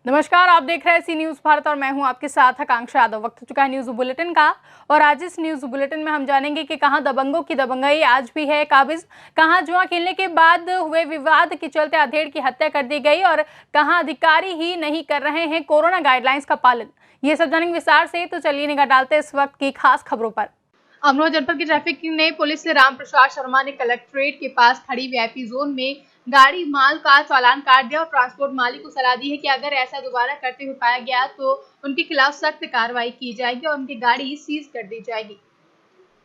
नमस्कार, आप देख रहे हैं सी न्यूज भारत और मैं हूं आपके साथ आकांक्षा यादव। वक्त हो चुका है न्यूज बुलेटिन का और आज इस न्यूज बुलेटिन में हम जानेंगे कि कहां दबंगों की दबंगई आज भी है काबिज, कहां जुआ खेलने के बाद हुए विवाद के चलते अधेड़ की हत्या कर दी गई और कहां अधिकारी ही नहीं कर रहे हैं कोरोना गाइडलाइंस का पालन। ये सब जानेंगे विस्तार से, तो चलिए निगाह डालते हैं इस वक्त की खास खबरों पर। अमरोहा जनपद की ट्रैफिक ने पुलिस से राम प्रसाद शर्मा ने कलेक्ट्रेट के पास खड़ी वीआईपी जोन में गाड़ी माल का चालान काट दिया और ट्रांसपोर्ट मालिक को सलाह दी है कि अगर ऐसा दोबारा करते हुए पाया गया तो उनके खिलाफ सख्त कार्रवाई की जाएगी और उनकी गाड़ी सीज कर दी जाएगी।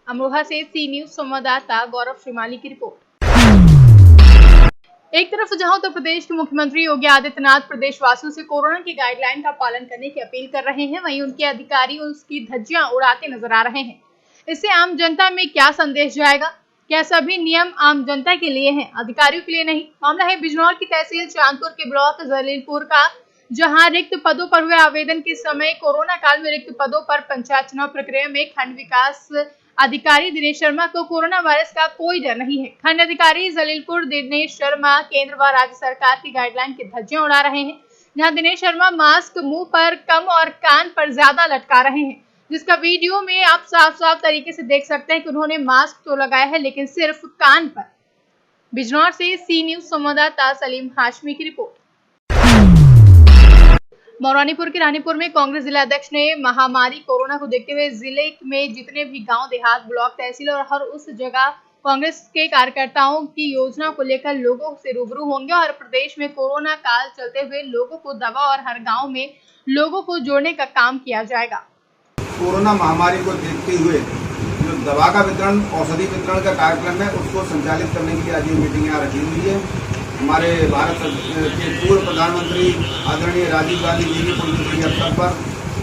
अमरोहा से सी न्यूज संवाददाता गौरव श्रीमाली की रिपोर्ट। एक तरफ जहां उत्तर प्रदेश के मुख्यमंत्री योगी आदित्यनाथ प्रदेशवासियों से कोरोना की गाइडलाइन का पालन करने की अपील कर रहे हैं, वहीं उनके अधिकारी उसकी धज्जियां उड़ाते नजर आ रहे हैं। इससे आम जनता में क्या संदेश जाएगा? क्या सभी नियम आम जनता के लिए हैं, अधिकारियों के लिए नहीं? मामला है बिजनौर की तहसील चांदपुर के ब्लॉक जलीलपुर का, जहां रिक्त पदों पर हुए आवेदन के समय कोरोना काल में रिक्त पदों पर पंचायत चुनाव प्रक्रिया में खंड विकास अधिकारी दिनेश शर्मा को कोरोना वायरस का कोई डर नहीं है। खंड अधिकारी जलीलपुर दिनेश शर्मा केंद्र व राज्य सरकार की गाइडलाइन की धज्जियां उड़ा रहे हैं, जहां दिनेश शर्मा मास्क मुंह पर कम और कान पर ज्यादा लटका रहे हैं, जिसका वीडियो में आप साफ तरीके से देख सकते हैं कि उन्होंने मास्क तो लगाया है लेकिन सिर्फ कान पर। बिजनौर से सी न्यूज संवाददाता सलीम हाशमी की रिपोर्ट। मौरानीपुर के रानीपुर में कांग्रेस जिला अध्यक्ष ने महामारी कोरोना को देखते हुए जिले में जितने भी गांव देहात ब्लॉक तहसील और हर उस जगह कांग्रेस के कार्यकर्ताओं की योजना को लेकर लोगों से रूबरू होंगे और प्रदेश में कोरोना काल चलते हुए लोगों को दवा और हर गाँव में लोगों को जोड़ने का काम किया जाएगा। कोरोना महामारी को देखते हुए जो दवा का वितरण, औषधि वितरण का कार्यक्रम है, उसको संचालित करने के लिए आज ये मीटिंग यहाँ रखी हुई है। हमारे भारत के पूर्व प्रधानमंत्री आदरणीय राजीव गांधी जी की पुण्यतिथि के अवसर पर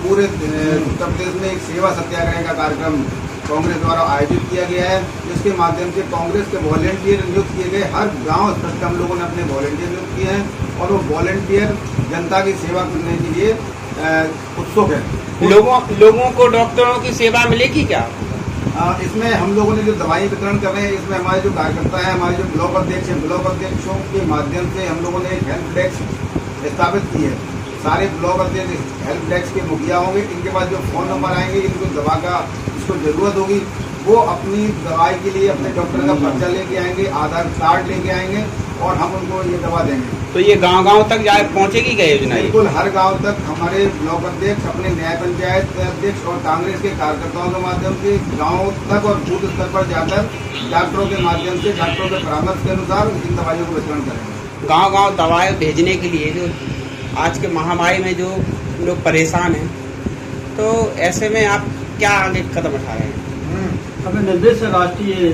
पूरे उत्तर प्रदेश में एक सेवा सत्याग्रह का कार्यक्रम कांग्रेस द्वारा आयोजित किया गया है, जिसके माध्यम से कांग्रेस के वॉलेंटियर नियुक्त किए गए। हर गाँव स्तर से हम लोगों ने अपने वॉलेंटियर नियुक्त किए हैं और वो वॉलेंटियर जनता की सेवा करने के लिए उत्सुक है। लोगों को डॉक्टरों की सेवा मिलेगी क्या? इसमें हम लोगों ने जो दवाई वितरण कर रहे हैं, इसमें हमारे जो कार्यकर्ता हैं, हमारे जो ब्लॉक अध्यक्ष हैं, ब्लॉक अध्यक्षों के माध्यम से हम लोगों ने एक हेल्प डेस्क स्थापित की है। सारे ब्लॉक अध्यक्ष हेल्प डेस्क के मुखिया होंगे, इनके पास जो फोन नंबर आएंगे, इनको दवा का जिसको जरूरत होगी वो अपनी दवाई के लिए अपने डॉक्टर का पर्चा लेके आएंगे, आधार कार्ड लेके आएंगे और हम उनको ये दवा देंगे। तो ये गांव-गांव तक जाए पहुंचेगी क्या योजना? बिल्कुल, हर गांव तक हमारे ब्लॉक अध्यक्ष अपने न्याय पंचायत अध्यक्ष और कांग्रेस के कार्यकर्ताओं के माध्यम से गांव तक और बूथ स्तर पर जाकर डॉक्टरों के माध्यम से, डॉक्टरों के परामर्श के अनुसार इन दवाइयों को वितरण करेंगे। गाँव-गाँव दवाएं भेजने के लिए जो आज के महामारी में जो लोग परेशान हैं, तो ऐसे में आप क्या आगे कदम उठा रहे हैं? हमें निर्देश है राष्ट्रीय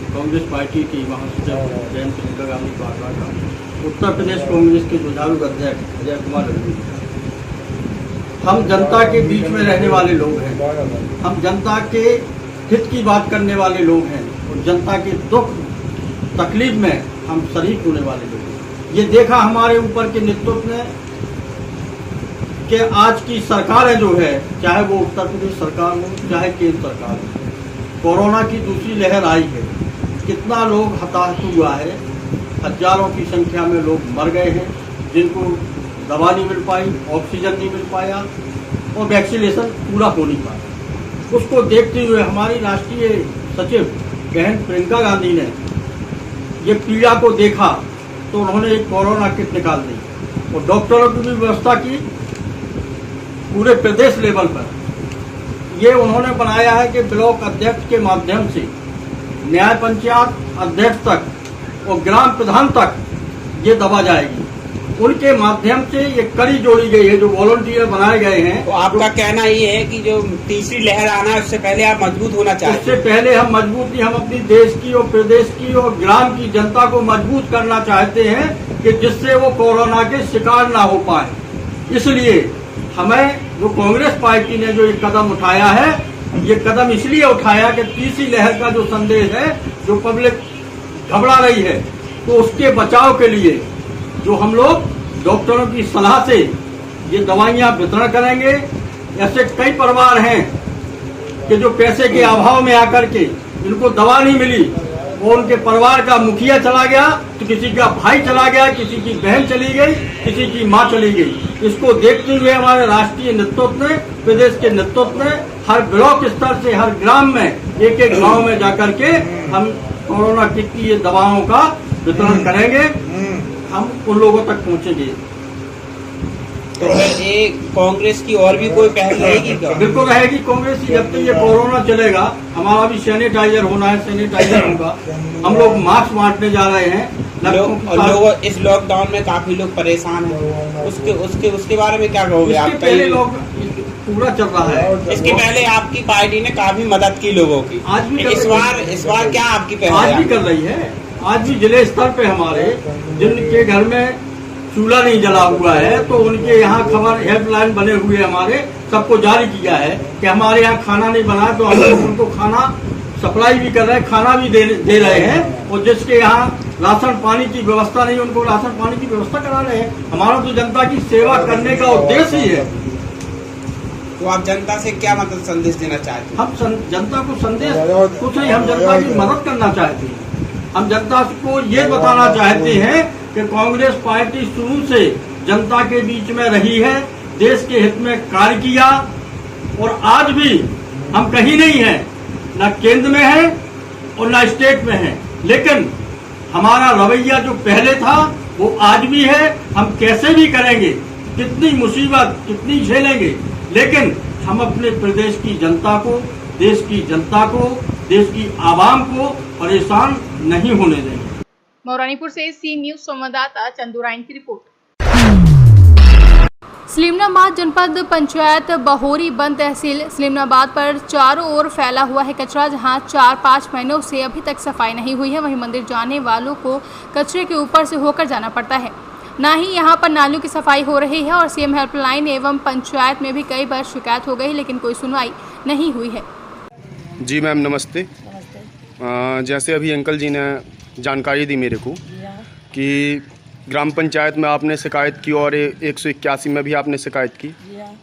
कांग्रेस पार्टी की महासचिव जयंत प्रियंका गांधी वाड्रा का, उत्तर प्रदेश कांग्रेस के जुझारू अध्यक्ष अजय कुमार लल्लू। हम जनता के बीच में रहने वाले लोग हैं, हम जनता के हित की बात करने वाले लोग हैं और जनता के दुख तकलीफ में हम शरीक होने वाले लोग हैं। ये देखा हमारे ऊपर के नेतृत्व ने कि आज की सरकार है जो है, चाहे वो उत्तर प्रदेश सरकार हो चाहे केंद्र सरकार हो, कोरोना की दूसरी लहर आई है। कितना लोग हताहत हुआ है, हजारों की संख्या में लोग मर गए हैं, जिनको दवा नहीं मिल पाई, ऑक्सीजन नहीं मिल पाया और वैक्सीनेशन पूरा हो नहीं पाया। उसको देखते हुए हमारी राष्ट्रीय सचिव बहन प्रियंका गांधी ने ये पीड़ा को देखा तो उन्होंने एक कोरोना किट निकाल दी और डॉक्टरों की भी व्यवस्था की पूरे प्रदेश लेवल पर। ये उन्होंने बनाया है कि ब्लॉक अध्यक्ष के माध्यम से न्याय पंचायत अध्यक्ष तक और ग्राम प्रधान तक ये दवा जाएगी। उनके माध्यम से ये कड़ी जोड़ी गई है, जो वॉलंटियर बनाए गए हैं। तो आपका कहना ये है कि जो तीसरी लहर आना है उससे पहले आप मजबूत होना चाहते हैं? उससे पहले हम मजबूत नहीं, हम अपनी देश की और प्रदेश की और ग्राम की जनता को मजबूत करना चाहते हैं कि जिससे वो कोरोना के शिकार ना हो पाए। इसलिए हमें जो कांग्रेस पार्टी ने जो एक कदम उठाया है, ये कदम इसलिए उठाया कि तीसरी लहर का जो संदेश है, जो पब्लिक घबरा रही है, तो उसके बचाव के लिए जो हम लोग डॉक्टरों की सलाह से ये दवाइयां वितरण करेंगे। ऐसे कई परिवार हैं कि जो पैसे के अभाव में आकर के इनको दवा नहीं मिली, वो उनके परिवार का मुखिया चला गया, तो किसी का भाई चला गया, किसी की बहन चली गई, किसी की माँ चली गई। इसको देखते हुए हमारे राष्ट्रीय नेतृत्व ने, प्रदेश के नेतृत्व ने हर ब्लॉक स्तर से हर ग्राम में, एक एक गांव में जाकर के हम कोरोना किट की ये दवाओं का वितरण करेंगे, हम उन लोगों तक पहुंचेंगे। तो फिर ये कांग्रेस की और भी कोई पहल रहेगी क्या? बिल्कुल रहेगी कांग्रेस की। जब तक ये कोरोना चलेगा, हमारा भी सैनिटाइजर होना है, सैनिटाइजर होगा। हम लोग मास्क बांटने जा रहे हैं। लोग इस लॉकडाउन में काफी लोग परेशान हैं, उसके बारे में क्या कहोगे आप? पहले लोग पूरा चल रहा है। इसके पहले आपकी पार्टी ने काफी मदद की लोगों की, आज भी इस बार क्या आपकी पहल? आज भी कर रही है। आज भी जिले स्तर पे हमारे जिनके घर में चूल्हा नहीं जला हुआ है, तो उनके यहाँ खबर हेल्पलाइन बने हुए हमारे सबको जारी किया है कि हमारे यहाँ खाना नहीं बना, तो हम लोग उनको खाना सप्लाई भी कर रहे हैं, खाना भी दे रहे हैं। और जिसके यहाँ राशन पानी की व्यवस्था नहीं, उनको राशन पानी की व्यवस्था करा रहे हैं। हमारा तो जनता की सेवा करने का उद्देश्य ही है। तो आप जनता से क्या मतलब संदेश देना चाहते हैं? हम जनता को संदेश कुछ नहीं, हम जनता की मदद करना चाहते हैं। हम जनता को ये बताना चाहते हैं कि कांग्रेस पार्टी शुरू से जनता के बीच में रही है, देश के हित में कार्य किया, और आज भी हम कहीं नहीं हैं, न केंद्र में है और न स्टेट में है, लेकिन हमारा रवैया जो पहले था वो आज भी है। हम कैसे भी करेंगे, कितनी मुसीबत कितनी झेलेंगे, लेकिन हम अपने प्रदेश की जनता को, देश की जनता को, देश की आवाम को परेशान नहीं होने देंगे। मौरानीपुर से सी न्यूज संवाददाता चंदुराइन की रिपोर्ट। सलीमनाबाद जनपद पंचायत बहोरी बंद तहसील सलीमनाबाद पर चारों ओर फैला हुआ है कचरा, जहां 4-5 महीनों से अभी तक सफाई नहीं हुई है। वहीं मंदिर जाने वालों को कचरे के ऊपर से होकर जाना पड़ता है, ना ही यहां पर नालियों की सफाई हो रही है। और सीएम हेल्पलाइन एवं पंचायत में भी कई बार शिकायत हो गई, लेकिन कोई सुनवाई नहीं हुई है। जी मैम नमस्ते। जैसे अभी अंकल जी ने जानकारी दी मेरे को कि ग्राम पंचायत में आपने शिकायत की और 181 में भी आपने शिकायत की,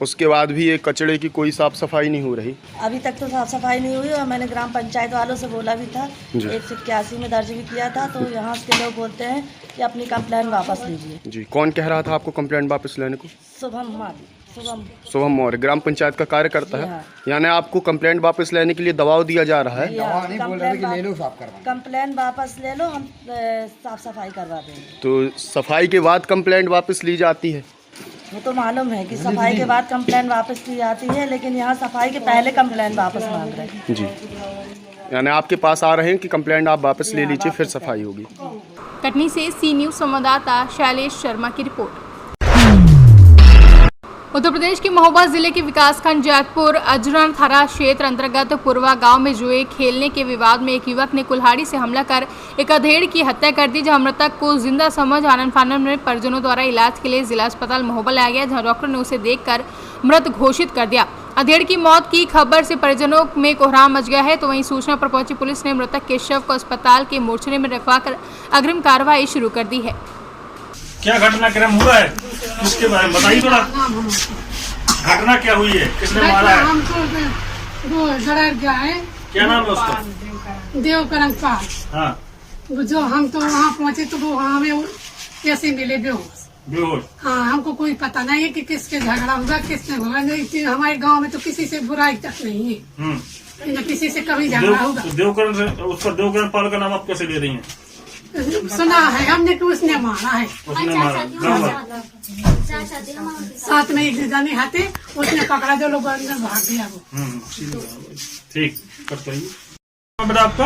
उसके बाद भी ये कचरे की कोई साफ सफाई नहीं हो रही। अभी तक तो साफ सफाई नहीं हुई, और मैंने ग्राम पंचायत वालों से बोला भी था, 181 में दर्ज भी किया था। तो यहाँ के लोग बोलते हैं कि अपनी कंप्लेंट वापस लीजिए। जी, कौन कह रहा था आपको कंप्लेंट वापस लेने को? शुभम मौर्य ग्राम पंचायत का कार्यकर्ता है। यानी आपको कंप्लेंट वापस लेने के लिए दबाव दिया जा रहा है? कंप्लेंट वापस ले लो, हम साफ सफाई करवा देंगे। तो सफाई के बाद कंप्लेंट वापस ली जाती है? वो तो मालूम है कि सफाई के बाद कंप्लेंट वापस ली जाती है, लेकिन यहाँ सफाई के पहले कंप्लेंट वापस मांग रहे हैं। जी, यानी आपके पास आ रहे हैं कि कंप्लेंट आप वापस ले लीजिए, फिर सफाई होगी। कटनी से सी न्यूज संवाददाता शैलेश शर्मा की रिपोर्ट। उत्तर प्रदेश के महोबा जिले के विकासखंड जैतपुर अजरन थाना क्षेत्र अंतर्गत पुरवा गांव में जुए खेलने के विवाद में एक युवक ने कुल्हाड़ी से हमला कर एक अधेड़ की हत्या कर दी, जहां मृतक को जिंदा समझ आनन फानन में परिजनों द्वारा इलाज के लिए जिला अस्पताल महोबा लाया गया, जहां डॉक्टर ने उसे देखकर मृत घोषित कर दिया। अधेड़ की मौत की खबर से परिजनों में कोहराम मच गया है। तो वहीं सूचना पर पहुंची पुलिस ने मृतक के शव को अस्पताल के मोर्चरी में रखवाकर अग्रिम कार्रवाई शुरू कर दी है। क्या घटनाक्रम हुआ है, उसके बारे में बताइए थोड़ा। घटना क्या हुई है, किसने मारा है? हमको वो डर गए। क्या नाम है उसका? देवकरण पाल। हाँ, जो हम तो वहाँ पहुँचे तो वो हमें कैसे मिले बेहोश। हाँ, हमको कोई पता नहीं है कि किसके झगड़ा होगा किसने होगा। नहीं, हमारे गांव में तो किसी से बुराई तक नहीं है, न किसी से कभी झगड़ा होगा। देवकरण से उसका देवकरण पाल का नाम आप कैसे ले रही हैं? सुना है हमने कि उसने मारा है। उसने मारा, साथ में एक जने हाथे उसने पकड़ा, जो लोग अंदर भाग गया वो। ठीक बेटा आपका?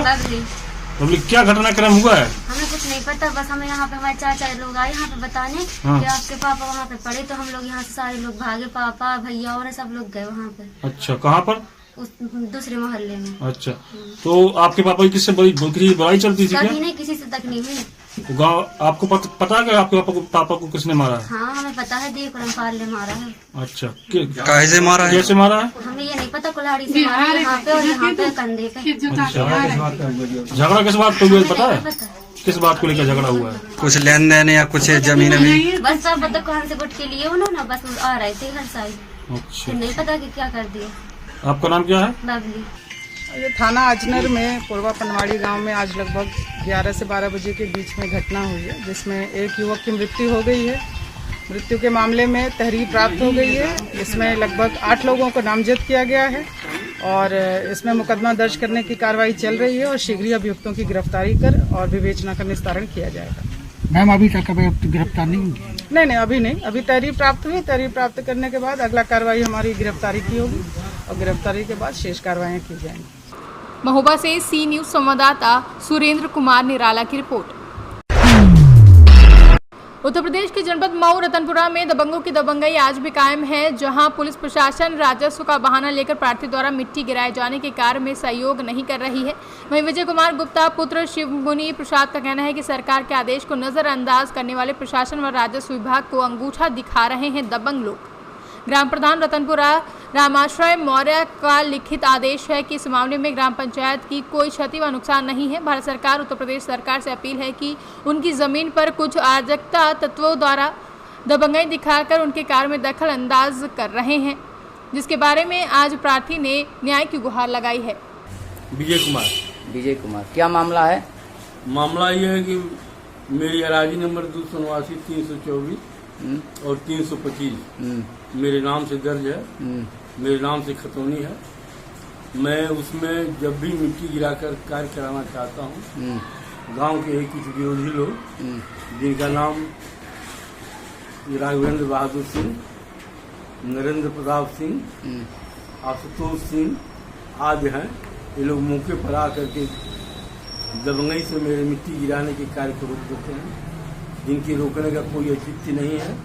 बबली, क्या घटनाक्रम हुआ है? हमें कुछ नहीं पता, बस हमें यहाँ पे हमारे चाचा लोग आए यहाँ पे बताने कि आपके पापा वहाँ पे पड़े, तो हम लोग यहाँ से सारे लोग भागे, पापा भैया और सब लोग गए वहाँ पे। अच्छा, कहाँ पर? उस दूसरे मोहल्ले में। अच्छा, तो आपके पापा की किससे बड़ी लड़ाई चलती थी? कभी नहीं, किसी से तक नहीं हुई। गाँव आपको पता है कि आपके पापा को किसने मारा है? हाँ, हमें पता है, देवकरण पाल ने मारा है। अच्छा, कैसे मारा है? कैसे मारा है? हमें ये नहीं पता, कुल्हाड़ी से मारा है यहाँ पे और यहाँ पे कंधे पे। झगड़ा किस बात को पता है? किस बात को लेकर झगड़ा हुआ है? कुछ लेन देन या कुछ जमीन में? बस सब बतख को हमसे गुट के लिए उन्होंने बस आ रहे थे घर साइड। अच्छा, नहीं पता कि क्या कर दिया। आपका नाम क्या है? बबली। ये थाना अजनर में पूर्वा पनवाड़ी गांव में आज लगभग 11 से 12 बजे के बीच में घटना हुई है, जिसमें एक युवक की मृत्यु हो गई है। मृत्यु के मामले में तहरीर प्राप्त हो गई है। इसमें लगभग 8 लोगों को नामजद किया गया है और इसमें मुकदमा दर्ज करने की कार्रवाई चल रही है और शीघ्र ही अभियुक्तों की गिरफ्तारी कर और विवेचना का निस्तारण किया जाएगा। मैम अभी तक गिरफ्तार नहीं हुई? नहीं, अभी नहीं। अभी तहरीर प्राप्त हुई। तहरीर प्राप्त करने के बाद अगला कार्रवाई हमारी गिरफ्तारी की होगी और गिरफ्तारी के बाद शेष कार्रवाइयाँ की जाएंगी। महोबा से सी न्यूज संवाददाता सुरेंद्र कुमार निराला की रिपोर्ट। उत्तर प्रदेश के जनपद मऊ रतनपुरा में दबंगों की दबंगई आज भी कायम है, जहां पुलिस प्रशासन राजस्व का बहाना लेकर प्रार्थी द्वारा मिट्टी गिराए जाने के कार्य में सहयोग नहीं कर रही है। वहीं विजय कुमार गुप्ता पुत्र शिवमुनि प्रसाद का कहना है कि सरकार के आदेश को नजरअंदाज करने वाले प्रशासन व राजस्व विभाग को अंगूठा दिखा रहे हैं दबंग लोग। ग्राम प्रधान रतनपुरा रामाश्रय मौर्य का लिखित आदेश है कि इस मामले में ग्राम पंचायत की कोई क्षति व नुकसान नहीं है। भारत सरकार उत्तर प्रदेश सरकार से अपील है कि उनकी जमीन पर कुछ अराजकता तत्वों द्वारा दबंगई दिखाकर उनके कार्य में दखल अंदाज कर रहे हैं, जिसके बारे में आज प्रार्थी ने न्याय की गुहार लगाई है। विजय कुमार, क्या मामला है? मामला ये है कि मेरी अराजी नंबर 289 324 और 325 मेरे नाम से दर्ज है, मेरे नाम से खतौनी है। मैं उसमें जब भी मिट्टी गिराकर कार्य कराना चाहता हूँ, गांव के कुछ विरोधी लोग जिनका नाम राघवेंद्र बहादुर सिंह, नरेंद्र प्रताप सिंह, आशुतोष सिंह आदि हैं, ये लोग मौके पर आकर के दबंगई से मेरे मिट्टी गिराने के कार्य को रोक देते हैं, जिनकी रोकने का कोई औचित्य नहीं है,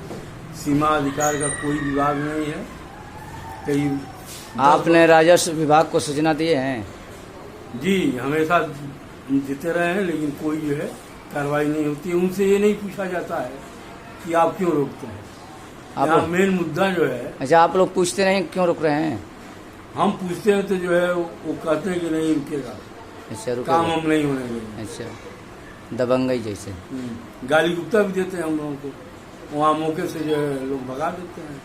सीमा अधिकार का कोई विवाद नहीं है। कई आपने राजस्व विभाग को सूचना दिए हैं? जी, हमेशा देते रहे हैं, लेकिन कोई जो है कार्रवाई नहीं होती है। उनसे ये नहीं पूछा जाता है कि आप क्यों रोकते हैं। यहाँ मेन मुद्दा जो है। अच्छा, आप लोग पूछते नहीं क्यों रुक रहे हैं? हम पूछते हैं तो जो है वो कहते हैं कि नहीं रुकेगा। अच्छा, रुकेगा, काम हम नहीं होने देंगे। अच्छा, दबंगई जैसे गाली गुप्ता भी देते हैं हम लोगों को, वहाँ मौके से जो है लोग भगा देते हैं।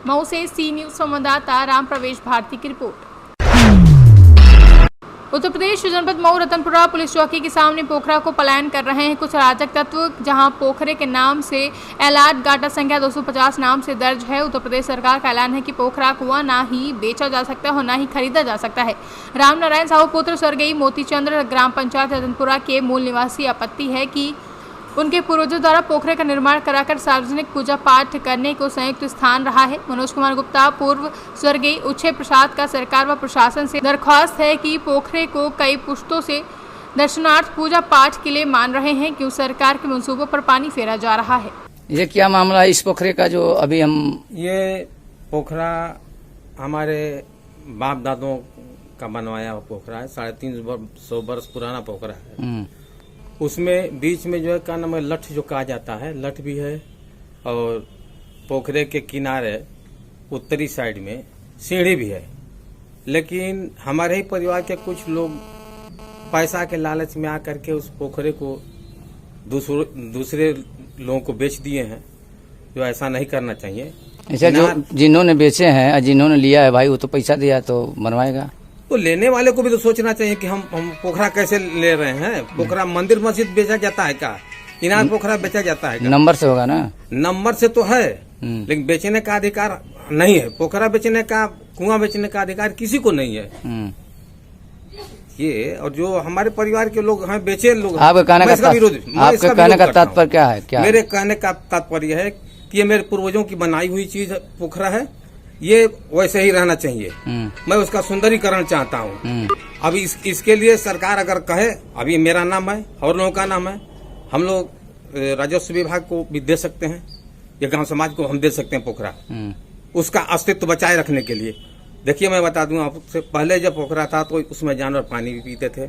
मऊ से सी न्यूज संवाददाता राम प्रवेश भारती की रिपोर्ट। उत्तर प्रदेश जनपद मऊ रतनपुरा पुलिस चौकी के सामने पोखरा को पलायन कर रहे हैं कुछ अराजक तत्व, जहां पोखरे के नाम से एलाट गाटा संख्या 250 नाम से दर्ज है। उत्तर प्रदेश सरकार का ऐलान है कि पोखरा कुआं ना ही बेचा जा सकता है और ना ही खरीदा जा सकता है। राम नारायण साहू पुत्र स्वर्गीय मोतीचंद्र ग्राम पंचायत रतनपुरा के मूल निवासी आपत्ति है कि उनके पूर्वजों द्वारा पोखरे का निर्माण कराकर सार्वजनिक पूजा पाठ करने को संयुक्त स्थान रहा है। मनोज कुमार गुप्ता पूर्व स्वर्गीय उच्छे प्रसाद का सरकार व प्रशासन से दरख्वास्त है कि पोखरे को कई पुश्तों से दर्शनार्थ पूजा पाठ के लिए मान रहे हैं, क्यों सरकार के मंसूबों पर पानी फेरा जा रहा है। ये क्या मामला है इस पोखरे का जो अभी हम? ये पोखरा हमारे बाप दादों का बनवाया हुआ पोखरा है, 350 वर्ष पुराना पोखरा है। उसमें बीच में जो है क्या नाम है, लठ जो कहा जाता है, लठ भी है और पोखरे के किनारे उत्तरी साइड में सीढ़ी भी है। लेकिन हमारे ही परिवार के कुछ लोग पैसा के लालच में आकर के उस पोखरे को दूसरे लोगों को बेच दिए हैं, जो ऐसा नहीं करना चाहिए। अच्छा, जो जिन्होंने बेचे हैं, जिन्होंने लिया है भाई, वो तो पैसा दिया तो बनवाएगा। तो लेने वाले को भी तो सोचना चाहिए कि हम पोखरा कैसे ले रहे हैं। पोखरा मंदिर मस्जिद बेचा जाता है क्या? इनार पोखरा बेचा जाता है क्या? नंबर से होगा ना? नंबर से तो है, लेकिन बेचने का अधिकार नहीं है। पोखरा बेचने का, कुआं बेचने का अधिकार किसी को नहीं है। ये और जो हमारे परिवार के लोग हैं, बेचे लोग, आपके कहने का तात्पर्य क्या है? क्या मेरे कहने का तात्पर्य है कि ये मेरे पूर्वजों की बनाई हुई चीज पोखरा है, ये वैसे ही रहना चाहिए। मैं उसका सुंदरीकरण चाहता हूँ। अभी इसके लिए सरकार अगर कहे, अभी मेरा नाम है और लोगों का नाम है, हम लोग राजस्व विभाग को भी दे सकते हैं, या गांव समाज को हम दे सकते हैं पोखरा, उसका अस्तित्व बचाए रखने के लिए। देखिए, मैं बता दूं आपसे, पहले जब पोखरा था तो उसमें जानवर पानी भी पीते थे,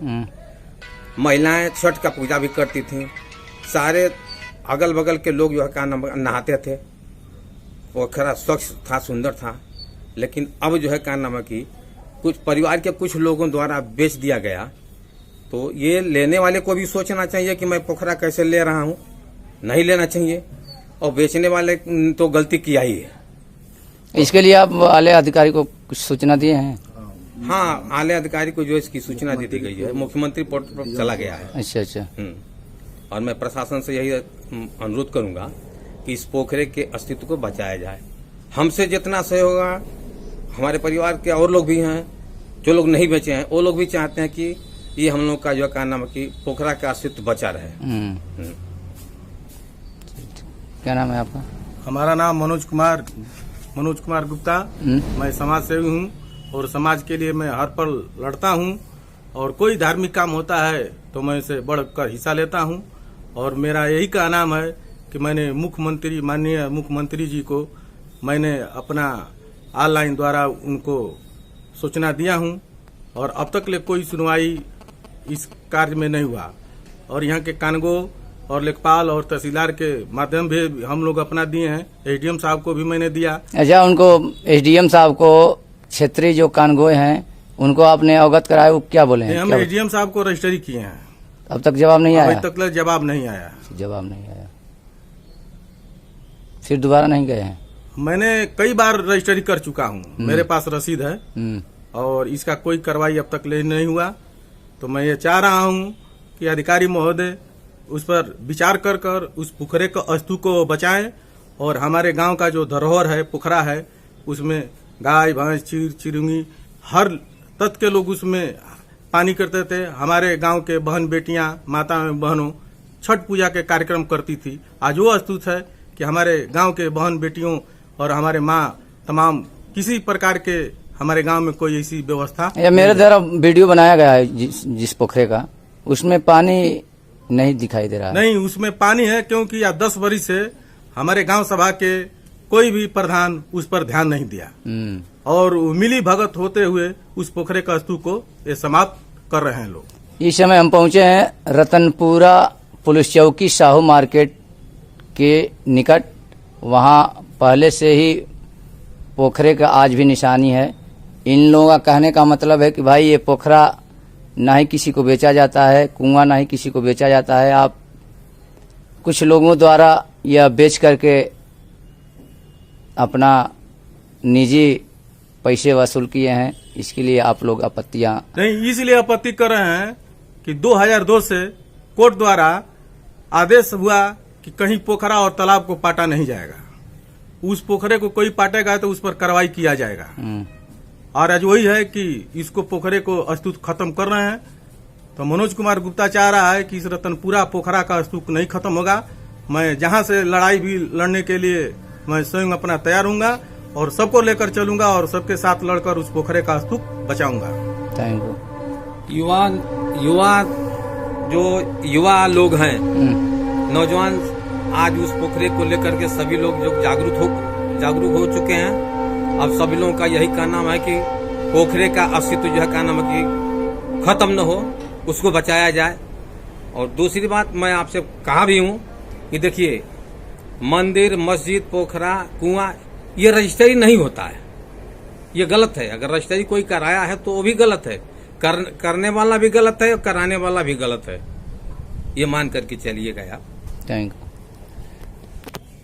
महिलाएं छठ का पूजा भी करती थी, सारे अगल बगल के लोग जो है नहाते थे, पोखरा स्वच्छ था, सुंदर था। लेकिन अब जो है क्या नाम है कि कुछ परिवार के कुछ लोगों द्वारा बेच दिया गया, तो ये लेने वाले को भी सोचना चाहिए कि मैं पोखरा कैसे ले रहा हूँ, नहीं लेना चाहिए। और बेचने वाले तो गलती किया ही है। इसके लिए आप वाले अधिकारी को कुछ सूचना दिए हैं? हाँ, आले अधिकारी को जो इसकी सूचना दे दी गई है, मुख्यमंत्री पोर्टल पर चला गया है। अच्छा। और मैं प्रशासन से यही अनुरोध करूंगा कि इस पोखरे के अस्तित्व को बचाया जाए। हमसे जितना सहयोग होगा, हमारे परिवार के और लोग भी हैं जो लोग नहीं बचे हैं, वो लोग भी चाहते हैं कि ये हम लोग का जो क्या नाम है कि पोखरा का अस्तित्व बचा रहे। क्या नाम है आपका? हमारा नाम मनोज कुमार गुप्ता। मैं समाज सेवी हूँ और समाज के लिए मैं हर पल लड़ता हूँ, और कोई धार्मिक काम होता है तो मैं इसे बढ़कर हिस्सा लेता हूँ। और मेरा यही का नाम है कि मैंने माननीय मुख्यमंत्री जी को मैंने अपना ऑनलाइन द्वारा उनको सूचना दिया हूँ, और अब तक ले कोई सुनवाई इस कार्य में नहीं हुआ। और यहाँ के कानगो और लेखपाल और तहसीलदार के माध्यम भी हम लोग अपना दिए हैं। एसडीएम साहब को भी मैंने दिया। अच्छा, उनको एसडीएम साहब को क्षेत्रीय जो कानगोए हैं उनको आपने अवगत कराया, वो क्या बोले हैं? हम एसडीएम साहब को रजिस्ट्री किए हैं। अब तक जवाब नहीं आया? अब तक जवाब नहीं आया। फिर दोबारा नहीं गए हैं? मैंने कई बार रजिस्ट्री कर चुका हूँ, मेरे पास रसीद है, और इसका कोई कार्रवाई अब तक नहीं हुआ। तो मैं ये चाह रहा हूँ कि अधिकारी महोदय उस पर विचार कर उस पोखरे के अस्तु को बचाएं, और हमारे गांव का जो धरोहर है, पोखरा है, उसमें गाय भैंस चिड़िंगी हर तत्व के लोग उसमें पानी करते थे। हमारे गांव के बहन बेटियां, माता बहनों छठ पूजा के कार्यक्रम करती थी। आज वो अस्तुत है कि हमारे गांव के बहन बेटियों और हमारे माँ तमाम किसी प्रकार के हमारे गांव में कोई ऐसी व्यवस्था। मेरे द्वारा वीडियो बनाया गया है जिस पोखरे का, उसमें पानी नहीं दिखाई दे रहा है। नहीं, उसमें पानी है, क्योंकि 10 वर्ष से हमारे गांव सभा के कोई भी प्रधान उस पर ध्यान नहीं दिया, और मिली भगत होते हुए उस पोखरे का अस्तु को ये समाप्त कर रहे हैं लोग। इस समय हम पहुंचे हैं रतनपुरा पुलिस चौकी साहू मार्केट के निकट। वहां पहले से ही पोखरे का आज भी निशानी है। इन लोगों का कहने का मतलब है कि भाई ये पोखरा ना ही किसी को बेचा जाता है, कुआं ना ही किसी को बेचा जाता है। आप कुछ लोगों द्वारा यह बेच करके अपना निजी पैसे वसूल किए हैं, इसके लिए आप लोग आपत्तियां नहीं, इसलिए आपत्ति कर रहे हैं कि 2002 से कोर्ट द्वारा आदेश हुआ कि कहीं पोखरा और तालाब को पाटा नहीं जाएगा। उस पोखरे को कोई पाटेगा तो उस पर कार्रवाई किया जाएगा। और आज वही है कि इसको पोखरे को अस्तुत खत्म कर रहे हैं। तो मनोज कुमार गुप्ता चाह रहा है कि इस रतनपुरा पोखरा का अस्तुत नहीं खत्म होगा। मैं जहां से लड़ाई भी लड़ने के लिए मैं स्वयं अपना तैयार हूँगा, और सबको लेकर चलूंगा, और सबके साथ लड़कर उस पोखरे का अस्तुत बचाऊंगा। Thank you. युवा लोग हैं, नौजवान, आज उस पोखरे को लेकर के सभी लोग जो जागरूक हो चुके हैं। अब सभी लोगों का यही कहना है कि पोखरे का अस्तित्व जो है क्या नाम है कि खत्म न हो, उसको बचाया जाए। और दूसरी बात मैं आपसे कहा भी हूँ कि देखिए, मंदिर, मस्जिद, पोखरा, कुआं, ये रजिस्ट्री नहीं होता है, ये गलत है। अगर रजिस्ट्री कोई कराया है तो वो भी गलत है, करने वाला भी गलत है और कराने वाला भी गलत है, ये मान करके चलिएगा आप। Thank you.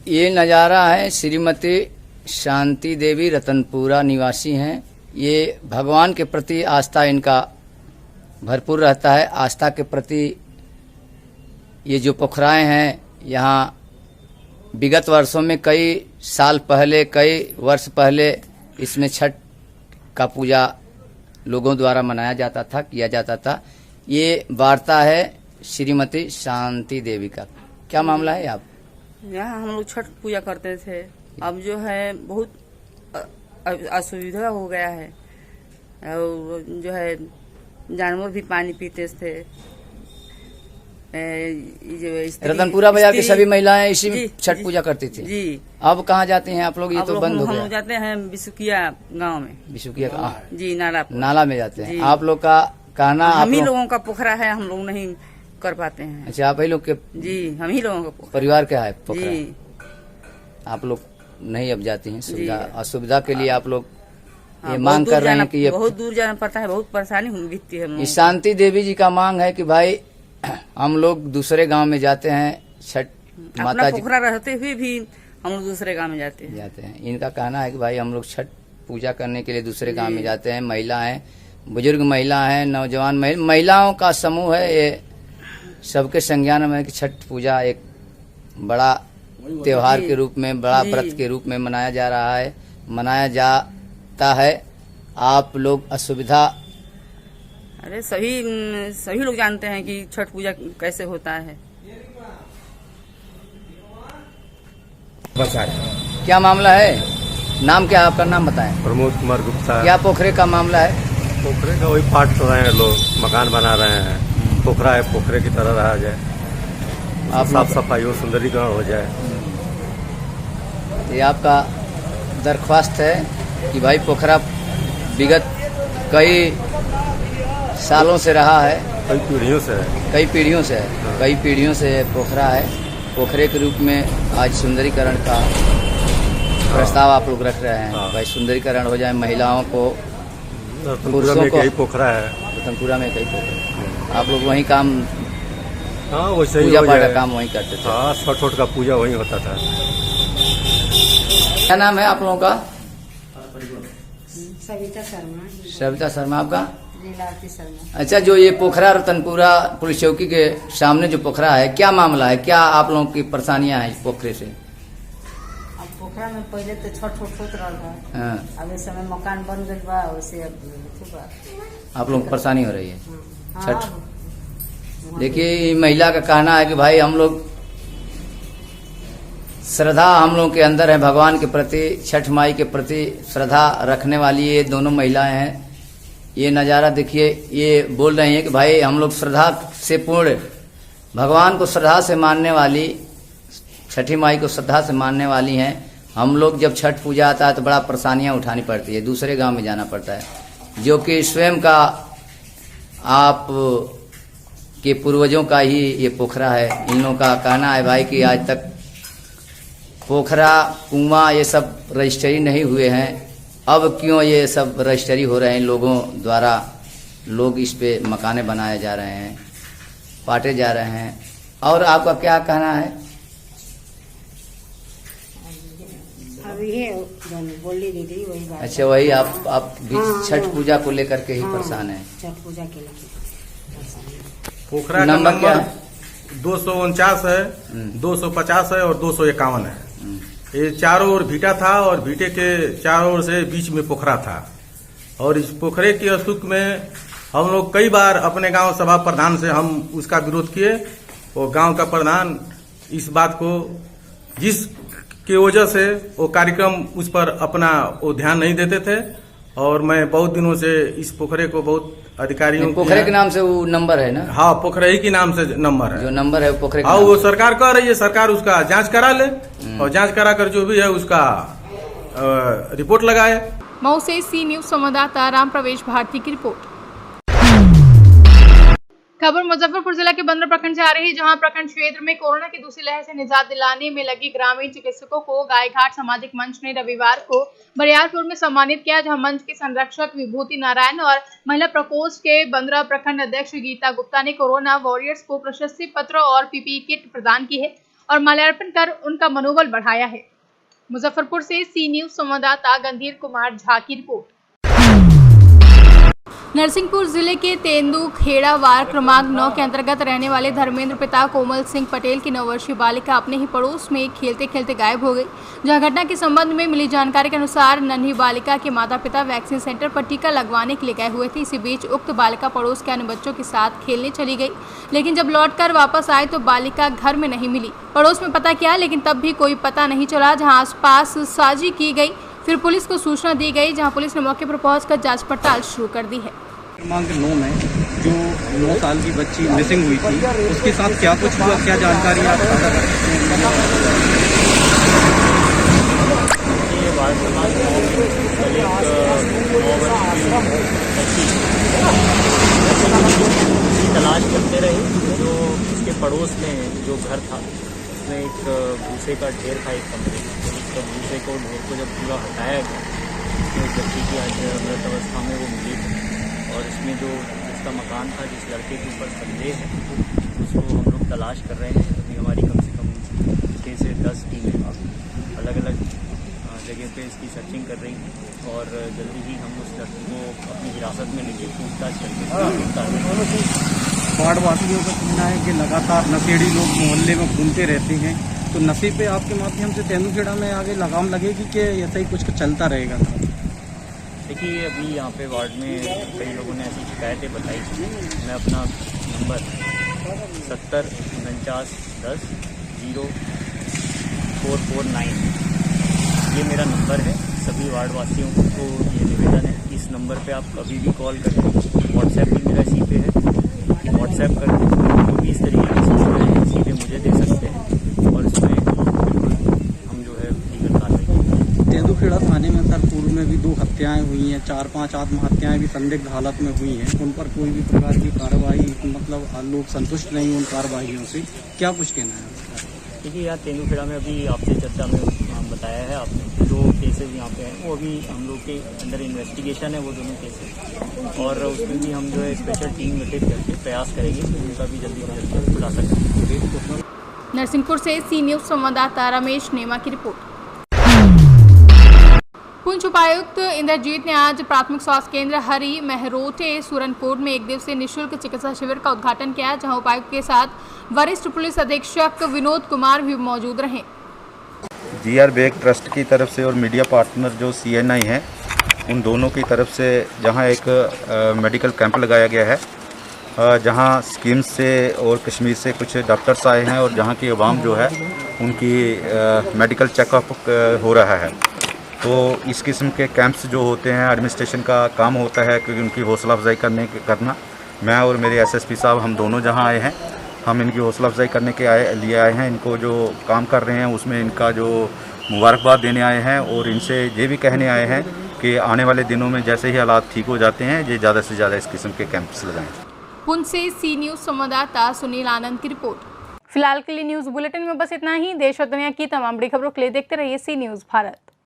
ये नज़ारा है, श्रीमती शांति देवी रतनपुरा निवासी हैं। ये भगवान के प्रति आस्था इनका भरपूर रहता है। आस्था के प्रति ये जो पोखराएं हैं, यहाँ विगत वर्षों में कई वर्ष पहले इसमें छठ का पूजा लोगों द्वारा मनाया जाता था, किया जाता था। ये वार्ता है श्रीमती शांति देवी का। क्या मामला है? आप यहाँ हम लोग छठ पूजा करते थे, अब जो है बहुत असुविधा हो गया है, और जो है जानवर भी पानी पीते थे। रतनपुरा बाजार की सभी महिलाएं इसी में छठ पूजा करती थी जी। अब कहाँ जाते हैं आप लोग? ये तो बंद हो गया। हम जाते हैं बिसुकिया गांव में। बिसुकिया जी, नाला में जाते हैं। आप लोग का कहना, हम ही लोगों का पोखरा है, हम लोग नहीं कर पाते हैं। अच्छा, आप ही लोग के? जी, हम ही लोगों का परिवार क्या है पोखरा? आप लोग नहीं अब जाती हैं? असुविधा के लिए आप लोग ये मांग कर रहे हैं कि ये बहुत दूर जाना पड़ता है, बहुत परेशानी बीतती है। शांति देवी जी का मांग है कि भाई हम लोग दूसरे गांव में जाते हैं, छठ माता जी पोखरा रहते हुए भी हम लोग दूसरे गांव में जाते हैं। इनका कहना है कि भाई हम लोग छठ पूजा करने के लिए दूसरे गांव में जाते हैं। महिला हैं, बुजुर्ग महिला हैं, नौजवान महिलाओं का समूह है। ये सबके संज्ञान में कि छठ पूजा एक बड़ा त्योहार के रूप में, बड़ा व्रत के रूप में मनाया जाता है। आप लोग असुविधा, अरे सभी लोग जानते हैं कि छठ पूजा कैसे होता है। क्या मामला है? नाम क्या है आपका? नाम बताएं। प्रमोद कुमार गुप्ता। क्या पोखरे का मामला है? पोखरे का वही पाट रहे हैं लोग, मकान बना रहे हैं। पोखरा है, पोखरे की तरह रहा जाए, आप साफ सफाई हो, सुंदरीकरण हो जाए। ये आपका दरख्वास्त है कि भाई पोखरा विगत कई सालों से रहा है, कई पीढ़ियों से है, कई पीढ़ियों से पोखरा है। पोखरे के रूप में आज सुंदरीकरण का प्रस्ताव आप लोग रख रहे हैं। भाई सुंदरीकरण हो जाए, महिलाओं को, पुरुषों को। पोखरा है रतनपुरा में कई पोखरा, आप लोग वहीं काम, वैसे पूजा पाठ का काम वहीं करते थे। छठ का पूजा वहीं होता था। क्या नाम है आप लोगों का? सविता शर्मा। आपका? लीलावती शर्मा। अच्छा, जो ये पोखरा रतनपुरा पुलिस चौकी के सामने जो पोखरा है, क्या मामला है? क्या आप लोगों की परेशानियां हैं इस पोखरे से? अब पोखरा में पहले तो छठ होत रहा है, अब इस समय मकान बन गई बा, वैसे अब आप लोगों को परेशानी हो रही है छठ। देखिए, महिला का कहना है कि भाई हम लोग श्रद्धा हम लोग के अंदर है, भगवान के प्रति, छठ माई के प्रति श्रद्धा रखने वाली ये दोनों महिलाएं हैं। ये नज़ारा देखिए, ये बोल रही हैं कि भाई हम लोग श्रद्धा से पूर्ण, भगवान को श्रद्धा से मानने वाली, छठी माई को श्रद्धा से मानने वाली हैं। हम लोग जब छठ पूजा आता है तो बड़ा परेशानियां उठानी पड़ती है, दूसरे गांव में जाना पड़ता है, जो कि स्वयं का आप के पूर्वजों का ही ये पोखरा है। इन लोगों का कहना है भाई कि आज तक पोखरा, कुआं ये सब रजिस्ट्री नहीं हुए हैं, अब क्यों ये सब रजिस्ट्री हो रहे हैं लोगों द्वारा। लोग इस पे मकाने बनाए जा रहे हैं, पाटे जा रहे हैं। और आपका क्या कहना है? अभी है बोली दीदी वही बात। अच्छा, वही आप भी छठ पूजा को लेकर के ही परेशान है? छठ पूजा के लिए पोखरा का नंबर 249 है, 250 है और 251 है। ये चारों ओर भीटा था और भीटे के चारों ओर से बीच में पोखरा था। और इस पोखरे के अस्तित्व में हम लोग कई बार अपने गांव सभा प्रधान से हम उसका विरोध किए, और गांव का प्रधान इस बात को, जिस की वजह से वो कार्यक्रम उस पर अपना वो ध्यान नहीं देते थे। और मैं बहुत दिनों से इस पोखरे को बहुत अधिकारियों, पोखरे के नाम से वो नंबर है ना? हाँ, पोखरे ही के नाम से नंबर है, जो नंबर है वो पोखरे का। वो सरकार कह रही है, सरकार उसका जांच करा ले और जांच करा कर जो भी है उसका रिपोर्ट लगाए। मऊ से सी न्यूज संवाददाता राम प्रवेश भारती की रिपोर्ट। खबर मुजफ्फरपुर जिला के बंदर प्रखंड से आ रही है, जहां प्रखंड क्षेत्र में कोरोना की दूसरी लहर से निजात दिलाने में लगी ग्रामीण चिकित्सकों को गायघाट सामाजिक मंच ने रविवार को बरियारपुर में सम्मानित किया, जहां मंच के संरक्षक विभूति नारायण और महिला प्रकोष्ठ के बंदरा प्रखंड अध्यक्ष गीता गुप्ता ने कोरोना वॉरियर्स को प्रशस्ति पत्र और पीपीई किट प्रदान की है और माल्यार्पण कर उनका मनोबल बढ़ाया है। मुजफ्फरपुर से सी न्यूज संवाददाता गंधीर कुमार झा की रिपोर्ट। नरसिंहपुर जिले के तेंदू खेड़ा वार्ड क्रमांक 9 के अंतर्गत रहने वाले धर्मेंद्र पिता कोमल सिंह पटेल की 9 वर्षीय बालिका अपने ही पड़ोस में खेलते खेलते गायब हो गई, जहां घटना के संबंध में मिली जानकारी के अनुसार नन्ही बालिका के माता पिता वैक्सीन सेंटर पर टीका लगवाने के लिए गए हुए थे। इसी बीच उक्त बालिका पड़ोस के अन्य बच्चों के साथ खेलने चली गई, लेकिन जब लौटकर वापस आए तो बालिका घर में नहीं मिली। पड़ोस में पता किया, लेकिन तब भी कोई पता नहीं चला, जहाँ आसपास साजी की गई। फिर पुलिस को सूचना दी गई, जहां पुलिस ने मौके पर पहुंचकर जांच पड़ताल शुरू कर दी है। क्रमांक 9 में जो 9 साल की बच्ची मिसिंग हुई थी, उसके साथ क्या कुछ हुआ, क्या जानकारी आप साझा कर सकते हैं? ये वार्ड क्रमांक 9 की तलाश करते रहे। जो उसके पड़ोस में जो घर था उसमें एक भूसे का ढेर था, एक कमरे में। तो भूसे को ढेर को जब पूरा हटाया गया तो उस बच्ची की आज मृत अवस्था में वो मिली थी। और इसमें जो जिसका मकान था, जिस लड़के के ऊपर संदेह है, उसको हम लोग तलाश कर रहे हैं। अभी हमारी कम से कम 6 से 10 टीमें अलग अलग जगह पे इसकी सर्चिंग कर रही हैं और पूछताछ करके वार्ड वासियों का कहना है कि लगातार नशेड़ी लोग मोहल्ले में घूमते रहते हैं, तो नशे पे आपके माध्यम से तेंदुखेड़ा में आगे लगाम लगेगी कि ऐसा ही कुछ चलता रहेगा? देखिए, अभी यहाँ पे वार्ड में कई लोगों ने ऐसी शिकायतें बताई थी। मैं अपना नंबर 7049100449 ये मेरा नंबर है। सभी वार्ड वासियों को ये निवेदन है, इस नंबर पे आप कभी भी कॉल करें। व्हाट्सएप भी मेरा इसी पे है, व्हाट्सएप करके जो भी इस तरीके की सूचनाएं हैं सीधे मुझे दे सकते हैं और इसमें हम जो है लीगल कार्रवाई करेंगे। तेंदुखेड़ा थाने में सर पूर्व में भी 2 हत्याएं हुई हैं, 4-5 आत्महत्याएं भी संदिग्ध हालत में हुई हैं, उन पर कोई भी प्रकार की कार्रवाई, मतलब लोग संतुष्ट नहीं उन कार्रवाइयों से, क्या कुछ कहना है? देखिए, यहाँ तेंदुखेड़ा में अभी आपसे चर्चा में बताया है आपने, जो केसेस यहाँ पे हैं वो अभी हम लोग के अंडर इन्वेस्टिगेशन है, वो दोनों केसेस, और उसमें भी हम जो है स्पेशल टीम गठित करके प्रयास करेंगे कि उनका भी जल्दी से जल्दी खुला सकें। नरसिंहपुर से सी न्यूज संवाददाता रमेश नेमा की रिपोर्ट। पुंछ उपायुक्त इंद्रजीत ने आज प्राथमिक स्वास्थ्य केंद्र हरी महरोटे सुरनकोट में 1 दिवसीय निःशुल्क चिकित्सा शिविर का उद्घाटन किया, जहां उपायुक्त के साथ वरिष्ठ पुलिस अधीक्षक विनोद कुमार भी मौजूद रहे। GR बेग ट्रस्ट की तरफ से और मीडिया पार्टनर जो CNI हैं, उन दोनों की तरफ से जहां एक मेडिकल कैंप लगाया गया है, जहां स्कीम्स से और कश्मीर से कुछ डॉक्टर्स आए हैं और जहां की आवाम जो है उनकी मेडिकल चेकअप हो रहा है। तो इस किस्म के कैंप्स जो होते हैं, एडमिनिस्ट्रेशन का काम होता है कि उनकी हौसला अफजाई करना। मैं और मेरे SSP साहब हम दोनों जहां आए हैं, हम इनकी हौसला अफजाई करने के लिए आए हैं। इनको जो काम कर रहे हैं उसमें इनका जो मुबारकबाद देने आए हैं और इनसे ये भी कहने आए हैं कि आने वाले दिनों में जैसे ही हालात ठीक हो जाते हैं, ये ज़्यादा से ज़्यादा इस किस्म के कैंप्स लगाएं। पुंछ से सी न्यूज संवाददाता सुनील आनंद की रिपोर्ट। फिलहाल के लिए न्यूज बुलेटिन में बस इतना ही। देश और दुनिया की तमाम बड़ी खबरों के लिए देखते रहिए सी न्यूज भारत।